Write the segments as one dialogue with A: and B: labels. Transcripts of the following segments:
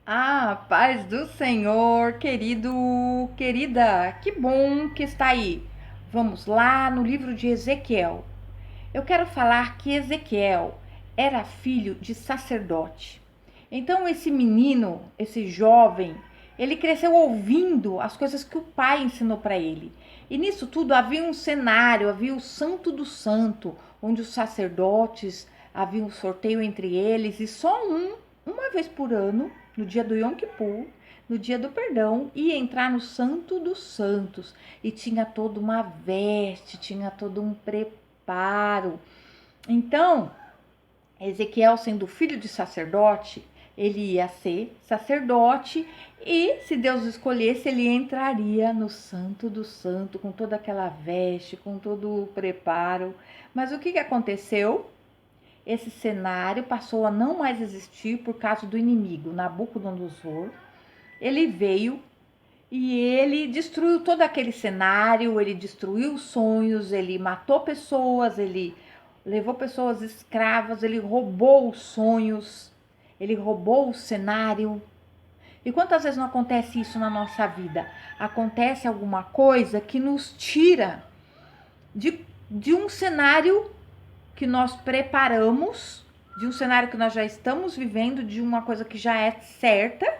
A: Ah, paz do Senhor, querido, querida, que bom que está aí. Vamos lá no livro de Ezequiel. Eu quero falar que Ezequiel era filho de sacerdote. Então, esse menino, esse jovem, ele cresceu ouvindo as coisas que o pai ensinou para ele. E nisso tudo havia um cenário, havia o Santo do Santo, onde os sacerdotes havia um sorteio entre eles e só uma vez por ano, no dia do Yom Kippur, no dia do perdão, ia entrar no Santo dos Santos e tinha toda uma veste, tinha todo um preparo. Então, Ezequiel, sendo filho de sacerdote, ele ia ser sacerdote e, se Deus escolhesse, ele entraria no Santo do Santo com toda aquela veste, com todo o preparo. Mas o que aconteceu? Esse cenário passou a não mais existir por causa do inimigo, Nabucodonosor. Ele veio e ele destruiu todo aquele cenário, ele destruiu os sonhos, ele matou pessoas, ele levou pessoas escravas, ele roubou os sonhos, ele roubou o cenário. E quantas vezes não acontece isso na nossa vida? Acontece alguma coisa que nos tira de um cenário que nós preparamos, de um cenário que nós já estamos vivendo, de uma coisa que já é certa,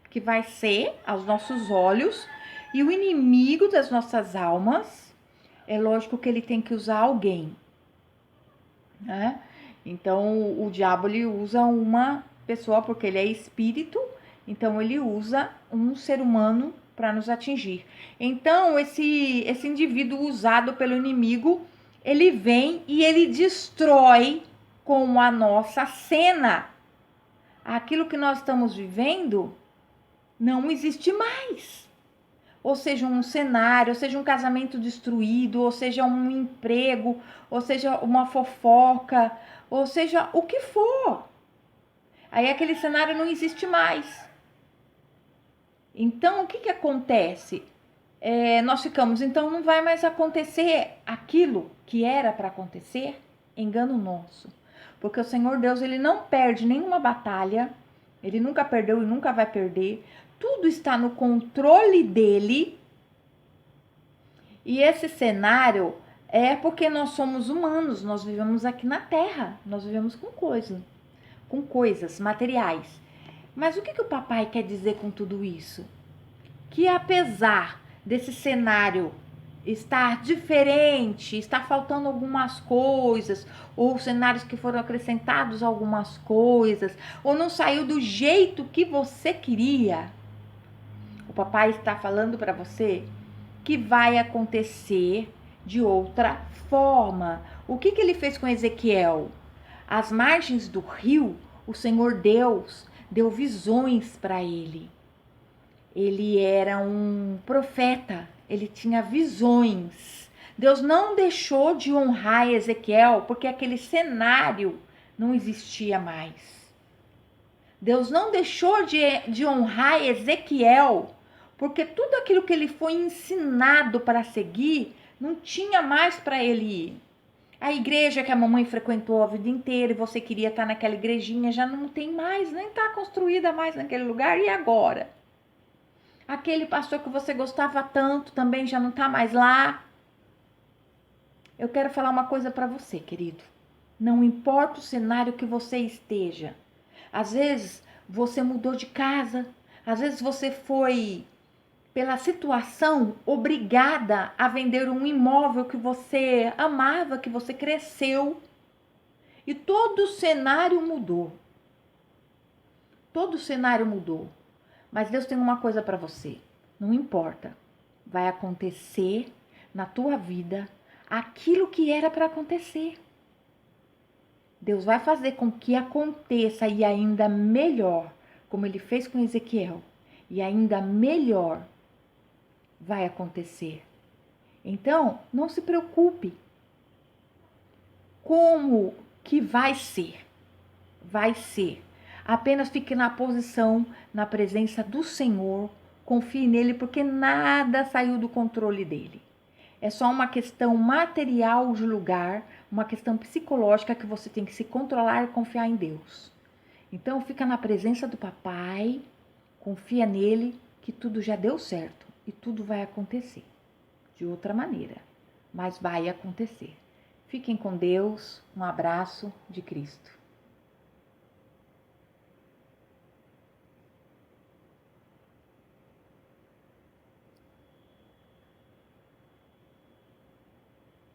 A: que vai ser aos nossos olhos, e o inimigo das nossas almas, é lógico que ele tem que usar alguém, né? Então o diabo ele usa uma pessoa porque ele é espírito, então ele usa um ser humano para nos atingir. Então esse indivíduo usado pelo inimigo, ele vem e ele destrói com a nossa cena. Aquilo que nós estamos vivendo não existe mais. Ou seja, um cenário, ou seja, um casamento destruído, ou seja, um emprego, ou seja, uma fofoca, ou seja, o que for. Aí aquele cenário não existe mais. Então, o que acontece? Nós ficamos, então não vai mais acontecer aquilo que era para acontecer? Engano nosso. Porque o Senhor Deus, ele não perde nenhuma batalha, ele nunca perdeu e nunca vai perder. Tudo está no controle dele. E esse cenário é porque nós somos humanos, nós vivemos aqui na Terra, nós vivemos com coisas materiais. Mas o que o papai quer dizer com tudo isso? Que apesar desse cenário estar diferente, estar faltando algumas coisas, ou cenários que foram acrescentados algumas coisas, ou não saiu do jeito que você queria, o papai está falando para você que vai acontecer de outra forma. O que ele fez com Ezequiel? Às margens do rio, o Senhor Deus deu visões para ele. Ele era um profeta, ele tinha visões. Deus não deixou de honrar Ezequiel porque aquele cenário não existia mais. Deus não deixou de honrar Ezequiel porque tudo aquilo que ele foi ensinado para seguir não tinha mais para ele ir. A igreja que a mamãe frequentou a vida inteira e você queria estar naquela igrejinha já não tem mais, nem está construída mais naquele lugar. E agora? Aquele pastor que você gostava tanto também já não está mais lá. Eu quero falar uma coisa para você, querido. Não importa o cenário que você esteja. Às vezes você mudou de casa. Às vezes você foi, pela situação, obrigada a vender um imóvel que você amava, que você cresceu. E todo o cenário mudou. Todo o cenário mudou. Mas Deus tem uma coisa para você. Não importa. Vai acontecer na tua vida aquilo que era para acontecer. Deus vai fazer com que aconteça e ainda melhor, como ele fez com Ezequiel. E ainda melhor vai acontecer. Então, não se preocupe. Como que vai ser? Vai ser. Apenas fique na posição, na presença do Senhor. Confie nele, porque nada saiu do controle dele. É só uma questão material de lugar, uma questão psicológica que você tem que se controlar e confiar em Deus. Então, fica na presença do papai Confia nele que tudo já deu certo e tudo vai acontecer de outra maneira, mas vai acontecer. Fiquem com Deus, um abraço de Cristo.